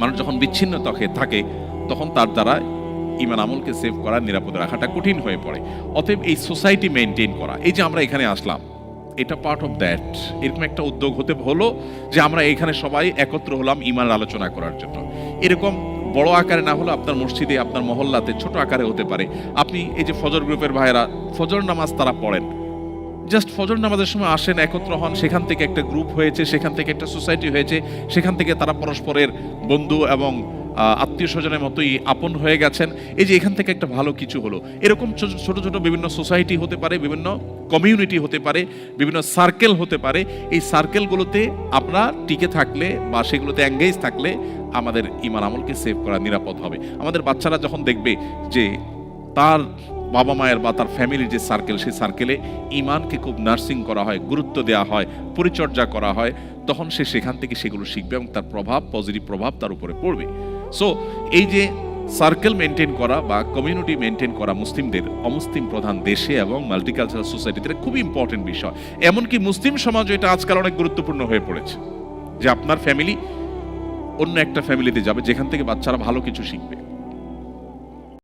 মানুষ যখন বিচ্ছিন্ন থাকে তখন তার দ্বারা ঈমান আমলকে সেভ করা, নিরাপদে রাখাটা কঠিন হয়ে পড়ে। অতএব এই সোসাইটি মেনটেন করা, এই যে আমরা এখানে আসলাম, এটা পার্ট অফ দ্যাট। এরকম একটা উদ্যোগ হতে হলো যে আমরা এখানে সবাই একত্র হলাম ঈমান আলোচনা করার জন্য। এরকম বড় আকারে না হলে আপনার মসজিদে, আপনার মহল্লাতে ছোট আকারে হতে পারে। আপনি এই যে ফজর গ্রুপের ভাইয়েরা ফজর নামাজ তারা পড়েন, জাস্ট ফজর নামাজের সময় আসেন, একত্র হন, সেখান থেকে একটা গ্রুপ হয়েছে, সেখান থেকে একটা সোসাইটি হয়েছে, সেখান থেকে তারা পরস্পরের বন্ধু এবং আত্মীয় স্বজনের মতোই আপন হয়ে গেছেন। এই যে এখান থেকে একটা ভালো কিছু হলো। এরকম ছোট ছোট বিভিন্ন সোসাইটি হতে পারে, বিভিন্ন কমিউনিটি হতে পারে, বিভিন্ন সার্কেল হতে পারে। এই সার্কেলগুলোতে আমরা টিকে থাকলে বা সেগুলোতে এঙ্গেজ থাকলে আমাদের ঈমান আমলকে সেভ করা নিরাপদ হবে। আমাদের বাচ্চারা যখন দেখবে যে তার বাবা মায়ের বা তার ফ্যামিলির যে সার্কেল, সেই সার্কেলে ঈমানকে খুব নার্সিং করা হয়, গুরুত্ব দেওয়া হয়, পরিচর্যা করা হয়, তখন সে সেখান থেকে সেগুলো শিখবে এবং তার প্রভাব, পজিটিভ প্রভাব তার উপরে পড়বে। সো এই যে সার্কেল মেনটেন করা বা কমিউনিটি মেনটেন করা মুসলিমদের অমুসলিম প্রধান দেশে এবং মাল্টিকালচারাল সোসাইটিতে খুবই ইম্পর্টেন্ট বিষয়। এমনকি মুসলিম সমাজ এটা আজকাল অনেক গুরুত্বপূর্ণ হয়ে পড়েছে যে আপনার ফ্যামিলি অন্য একটা ফ্যামিলিতে যাবে যেখান থেকে বাচ্চারা ভালো কিছু শিখবে।